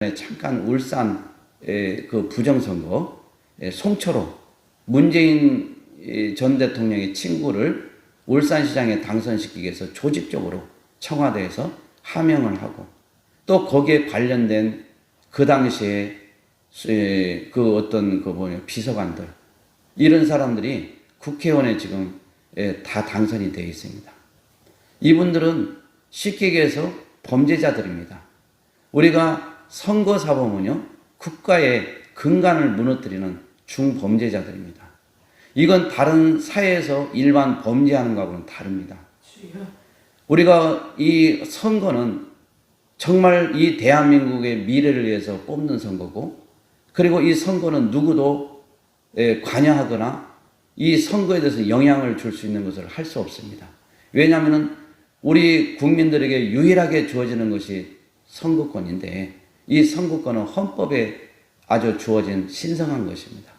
잠깐 울산 그 부정선거 송철호 문재인 전 대통령의 친구를 울산시장에 당선시키기 위해서 조직적으로 청와대에서 하명을 하고 또 거기에 관련된 그 당시에 그 어떤 비서관들 이런 사람들이 국회의원에 지금 다 당선이 되어 있습니다. 이분들은 쉽게 얘기해서 범죄자들입니다. 우리가 선거사범은요, 국가의 근간을 무너뜨리는 중범죄자들입니다. 이건 다른 사회에서 일반 범죄하는 것하고는 다릅니다. 우리가 이 선거는 정말 이 대한민국의 미래를 위해서 뽑는 선거고, 그리고 이 선거는 누구도 관여하거나 이 선거에 대해서 영향을 줄 수 있는 것을 할 수 없습니다. 왜냐하면 우리 국민들에게 유일하게 주어지는 것이 선거권인데 이 선거권은 헌법에 아주 주어진 신성한 것입니다.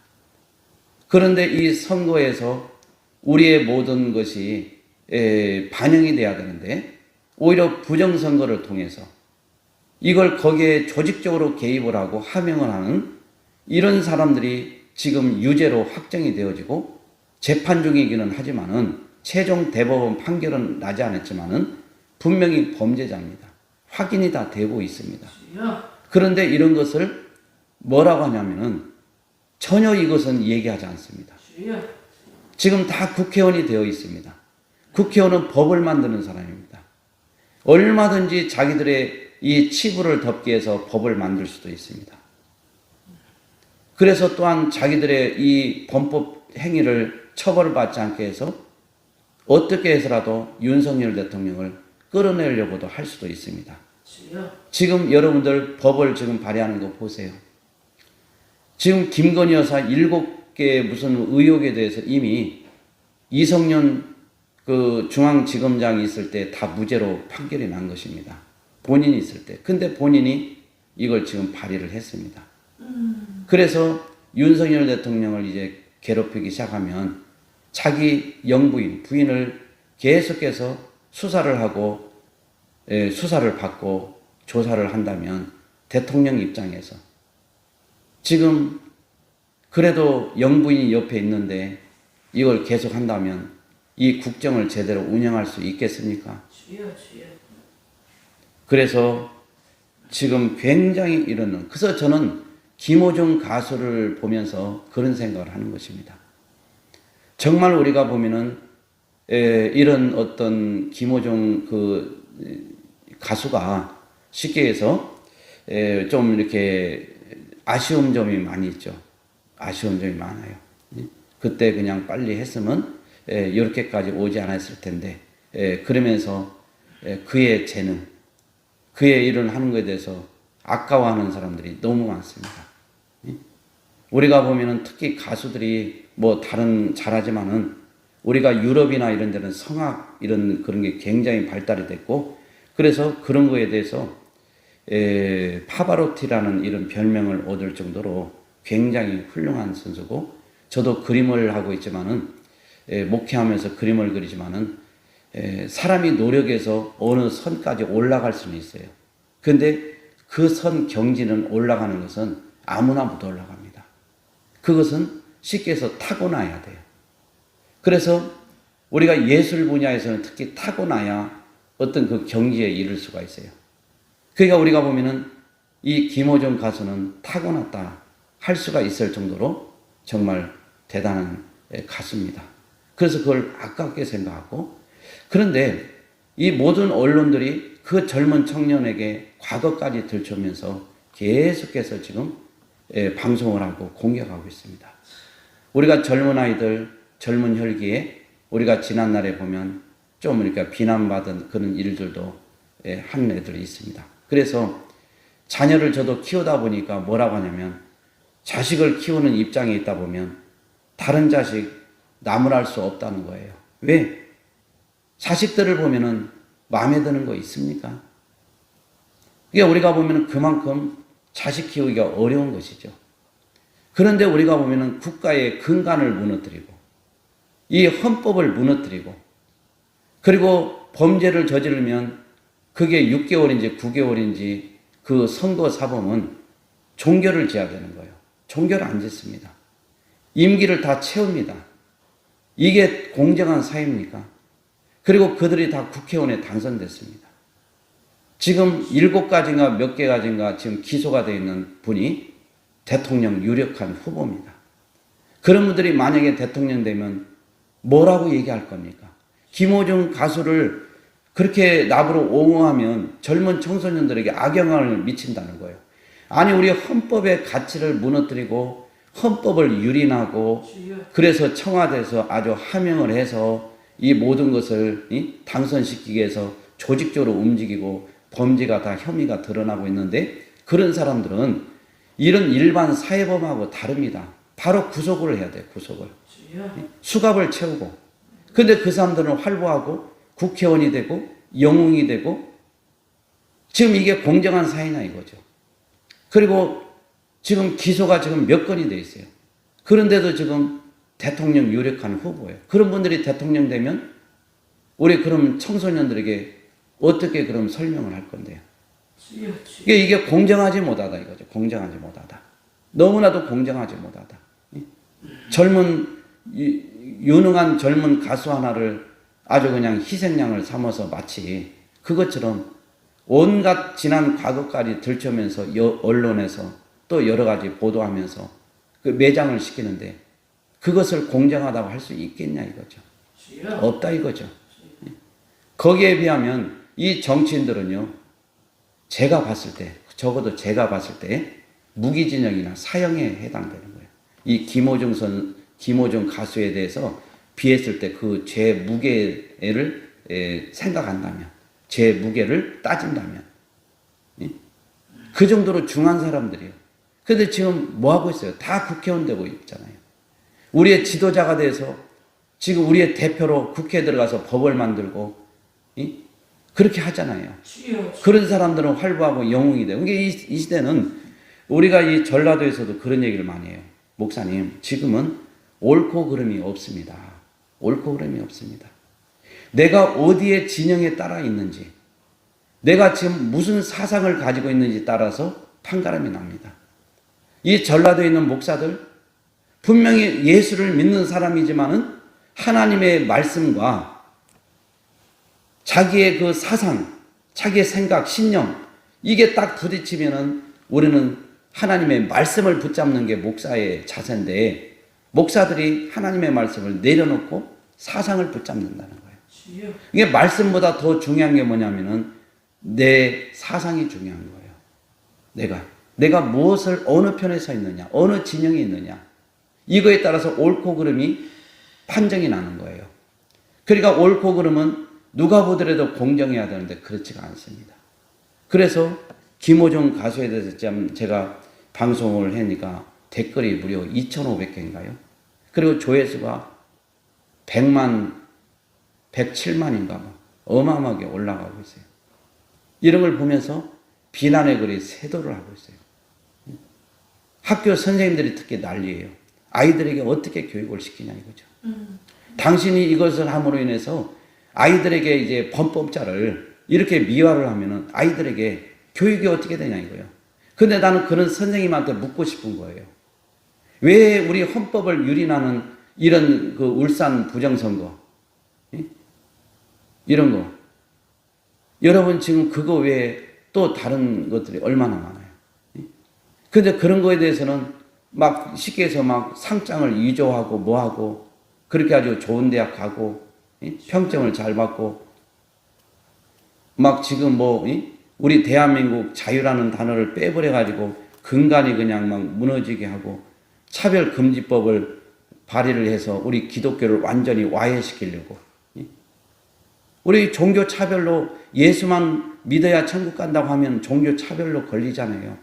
그런데 이 선거에서 우리의 모든 것이 반영이 돼야 되는데 오히려 부정선거를 통해서 이걸 거기에 조직적으로 개입을 하고 하명을 하는 이런 사람들이 지금 유죄로 확정이 되어지고 재판 중이기는 하지만은 최종 대법원 판결은 나지 않았지만은 분명히 범죄자입니다. 확인이 다 되고 있습니다. 그런데 이런 것을 뭐라고 하냐면은 전혀 이것은 얘기하지 않습니다. 지금 다 국회의원이 되어 있습니다. 국회의원은 법을 만드는 사람입니다. 얼마든지 자기들의 이 치부를 덮기 위해서 법을 만들 수도 있습니다. 그래서 또한 자기들의 이 범법 행위를 처벌받지 않게 해서 어떻게 해서라도 윤석열 대통령을 끌어내려고도 할 수도 있습니다. 지금 여러분들 법을 지금 발의하는 거 보세요. 지금 김건희 여사 7개 무슨 의혹에 대해서 이미 이성윤 그 중앙지검장이 있을 때 다 무죄로 판결이 난 것입니다. 본인이 있을 때. 근데 본인이 이걸 지금 발의를 했습니다. 그래서 윤석열 대통령을 이제 괴롭히기 시작하면 자기 영부인, 부인을 계속해서 수사를 하고 수사를 받고 조사를 한다면 대통령 입장에서 지금 그래도 영부인이 옆에 있는데 이걸 계속 한다면 이 국정을 제대로 운영할 수 있겠습니까? 그래서 지금 굉장히 이러는, 그래서 저는 김호중 가수를 보면서 그런 생각을 하는 것입니다. 정말 우리가 보면은 이런 어떤 김호중 그 가수가 쉽게 해서 좀 이렇게 아쉬운 점이 많이 있죠. 아쉬운 점이 많아요. 그때 그냥 빨리 했으면 이렇게까지 오지 않았을 텐데 그러면서 그의 재능, 그의 일을 하는 것에 대해서 아까워하는 사람들이 너무 많습니다. 우리가 보면은 특히 가수들이 뭐 다른 잘하지만은 우리가 유럽이나 이런 데는 성악 이런 그런 게 굉장히 발달이 됐고 그래서 그런 거에 대해서 파바로티라는 이런 별명을 얻을 정도로 굉장히 훌륭한 선수고 저도 그림을 하고 있지만은 목회하면서 그림을 그리지만은 사람이 노력해서 어느 선까지 올라갈 수는 있어요. 그런데 그 선 경지는 올라가는 것은 아무나 못 올라갑니다. 그것은 쉽게 해서 타고나야 돼요. 그래서 우리가 예술 분야에서는 특히 타고나야 어떤 그 경지에 이를 수가 있어요. 그러니까 우리가 보면은 이 김호중 가수는 타고났다 할 수가 있을 정도로 정말 대단한 가수입니다. 그래서 그걸 아깝게 생각하고 그런데 이 모든 언론들이 그 젊은 청년에게 과거까지 들춰면서 계속해서 지금 방송을 하고 공격하고 있습니다. 우리가 젊은 아이들, 젊은 혈기에 우리가 지난날에 보면 좀 이렇게 비난받은 그런 일들도 한 애들이 있습니다. 그래서 자녀를 저도 키우다 보니까 뭐라고 하냐면 자식을 키우는 입장에 있다 보면 다른 자식 나무랄 수 없다는 거예요. 왜? 자식들을 보면은 마음에 드는 거 있습니까? 그러니까 우리가 보면은 그만큼 자식 키우기가 어려운 것이죠. 그런데 우리가 보면은 국가의 근간을 무너뜨리고 이 헌법을 무너뜨리고 그리고 범죄를 저지르면 그게 6개월인지 9개월인지 그 선거 사범은 종교를 지어야 되는 거예요. 종교를 안 짓습니다. 임기를 다 채웁니다. 이게 공정한 사회입니까? 그리고 그들이 다 국회의원에 당선됐습니다. 지금 7가지인가 몇 개가지인가 지금 기소가 되어 있는 분이 대통령 유력한 후보입니다. 그런 분들이 만약에 대통령 되면 뭐라고 얘기할 겁니까? 김호중 가수를 그렇게 나부로 옹호하면 젊은 청소년들에게 악영향을 미친다는 거예요. 아니 우리 헌법의 가치를 무너뜨리고 헌법을 유린하고 그래서 청와대에서 아주 하명을 해서 이 모든 것을 당선시키기 위해서 조직적으로 움직이고 범죄가 다 혐의가 드러나고 있는데 그런 사람들은 이런 일반 사회범하고 다릅니다. 바로 구속을 해야 돼요. 구속을. 수갑을 채우고. 근데 그 사람들은 활보하고 국회의원이 되고 영웅이 되고 지금 이게 공정한 사회냐 이거죠. 그리고 지금 기소가 지금 몇 건이 돼 있어요. 그런데도 지금 대통령 유력한 후보예요. 그런 분들이 대통령 되면 우리 그럼 청소년들에게 어떻게 그럼 설명을 할 건데요? 이게 공정하지 못하다 이거죠. 공정하지 못하다. 너무나도 공정하지 못하다. 젊은 유능한 젊은 가수 하나를 아주 그냥 희생양을 삼아서 마치 그것처럼 온갖 지난 과거까지 들춰면서 언론에서 또 여러 가지 보도하면서 그 매장을 시키는데 그것을 공정하다고 할 수 있겠냐 이거죠. 없다 이거죠. 거기에 비하면 이 정치인들은요, 제가 봤을 때, 적어도 제가 봤을 때 무기징역이나 사형에 해당되는 거예요. 이 김호중 가수에 대해서 비했을 때 그 죄 무게를 생각한다면, 죄 무게를 따진다면, 그 정도로 중한 사람들이에요. 근데 지금 뭐 하고 있어요? 다 국회의원 되고 있잖아요. 우리의 지도자가 돼서 지금 우리의 대표로 국회에 들어가서 법을 만들고, 그렇게 하잖아요. 그런 사람들은 활보하고 영웅이 되고. 이 시대는 우리가 이 전라도에서도 그런 얘기를 많이 해요. 목사님, 지금은 옳고 그름이 없습니다. 옳고 그름이 없습니다. 내가 어디에 진영에 따라 있는지, 내가 지금 무슨 사상을 가지고 있는지 따라서 판가름이 납니다. 이 전라도에 있는 목사들, 분명히 예수를 믿는 사람이지만은 하나님의 말씀과 자기의 그 사상, 자기의 생각, 신념, 이게 딱 부딪히면은 우리는 하나님의 말씀을 붙잡는 게 목사의 자세인데, 목사들이 하나님의 말씀을 내려놓고 사상을 붙잡는다는 거예요. 이게 말씀보다 더 중요한 게 뭐냐면은 내 사상이 중요한 거예요. 내가 무엇을 어느 편에 서 있느냐, 어느 진영에 있느냐, 이거에 따라서 옳고 그름이 판정이 나는 거예요. 그러니까 옳고 그름은 누가 보더라도 공정해야 되는데 그렇지가 않습니다. 그래서 김호중 가수에 대해서 제가 방송을 하니까 댓글이 무려 2,500개인가요? 그리고 조회수가 107만인가 어마어마하게 올라가고 있어요. 이런 걸 보면서 비난의 글이 쇄도를 하고 있어요. 학교 선생님들이 특히 난리예요. 아이들에게 어떻게 교육을 시키냐 이거죠. 당신이 이것을 함으로 인해서 아이들에게 이제 범법자를 이렇게 미화를 하면은 아이들에게 교육이 어떻게 되냐 이거예요. 근데 나는 그런 선생님한테 묻고 싶은 거예요. 왜 우리 헌법을 유린하는 이런 그 울산 부정선거, 이런 거. 여러분 지금 그거 외에 또 다른 것들이 얼마나 많아요. 근데 그런 거에 대해서는 막 쉽게 해서 막 상장을 위조하고 뭐하고 그렇게 아주 좋은 대학 가고 평점을 잘 받고 막 지금 뭐 우리 대한민국 자유라는 단어를 빼버려가지고 근간이 그냥 막 무너지게 하고 차별금지법을 발의를 해서 우리 기독교를 완전히 와해시키려고. 우리 종교 차별로 예수만 믿어야 천국 간다고 하면 종교 차별로 걸리잖아요.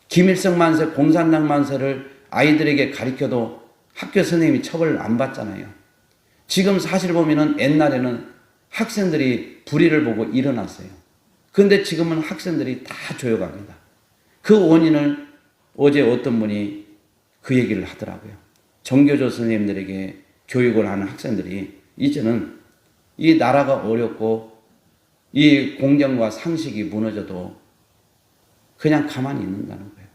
김일성 만세, 공산당 만세를 아이들에게 가르쳐도 학교 선생님이 처벌을 안 받잖아요. 지금 사실 보면은 옛날에는 학생들이 불의를 보고 일어났어요. 근데 지금은 학생들이 다 조용합니다. 그 원인을 어제 어떤 분이 그 얘기를 하더라고요. 정교조 선생님들에게 교육을 하는 학생들이 이제는 이 나라가 어렵고 이 공정과 상식이 무너져도 그냥 가만히 있는다는 거예요.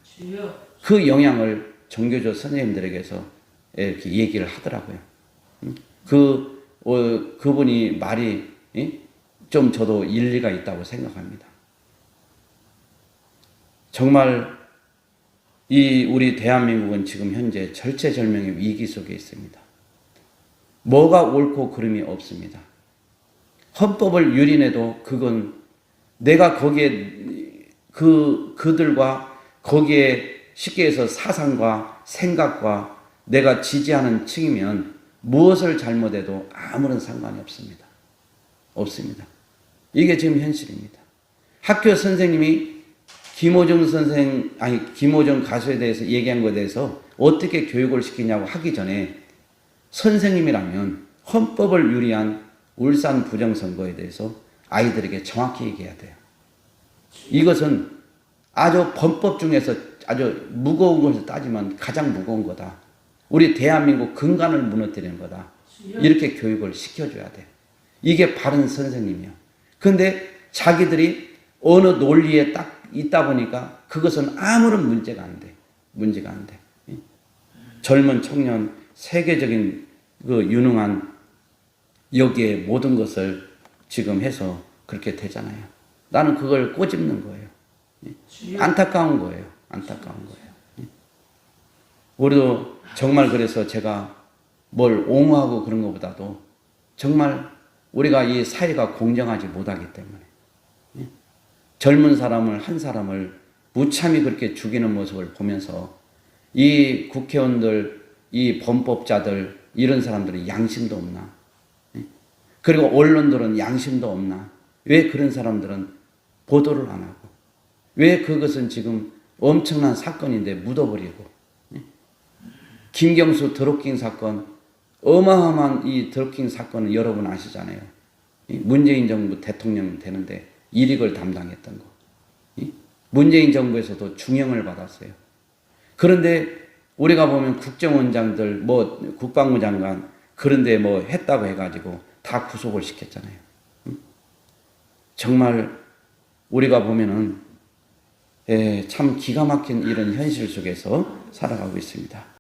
그 영향을 종교조 선생님들에게서 이렇게 얘기를 하더라고요. 그분이 말이 좀 저도 일리가 있다고 생각합니다. 정말 우리 대한민국은 지금 현재 절체절명의 위기 속에 있습니다. 뭐가 옳고 그름이 없습니다. 헌법을 유린해도 그건 내가 거기에 그들과 거기에 쉽게 해서 사상과 생각과 내가 지지하는 층이면 무엇을 잘못해도 아무런 상관이 없습니다. 없습니다. 이게 지금 현실입니다. 학교 선생님이 김호중 가수에 대해서 얘기한 것에 대해서 어떻게 교육을 시키냐고 하기 전에 선생님이라면 헌법을 유리한 울산 부정선거에 대해서 아이들에게 정확히 얘기해야 돼요. 이것은 아주 범법 중에서 아주 무거운 것을 따지면 가장 무거운 거다. 우리 대한민국 근간을 무너뜨리는 거다. 이렇게 교육을 시켜줘야 돼. 이게 바른 선생님이야. 그런데 자기들이 어느 논리에 딱 있다 보니까 그것은 아무런 문제가 안 돼. 문제가 안 돼. 젊은 청년, 세계적인 그 유능한 여기에 모든 것을 지금 해서 그렇게 되잖아요. 나는 그걸 꼬집는 거예요. 안타까운 거예요. 안타까운 거예요. 우리도 정말 그래서 제가 뭘 옹호하고 그런 것보다도 정말 우리가 이 사회가 공정하지 못하기 때문에 젊은 사람을 한 사람을 무참히 그렇게 죽이는 모습을 보면서 이 국회의원들, 이 범법자들 이런 사람들이 양심도 없나? 그리고 언론들은 양심도 없나? 왜 그런 사람들은 보도를 안 하고 왜 그것은 지금 엄청난 사건인데 묻어버리고 김경수 드루킹 사건 어마어마한 이 드루킹 사건은 여러분 아시잖아요. 문재인 정부 대통령 되는데 일익을 담당했던 거. 문재인 정부에서도 중형을 받았어요. 그런데 우리가 보면 국정원장들 뭐 국방부 장관 그런데 뭐 했다고 해가지고 다 구속을 시켰잖아요. 정말 우리가 보면은 참 기가 막힌 이런 현실 속에서 살아가고 있습니다.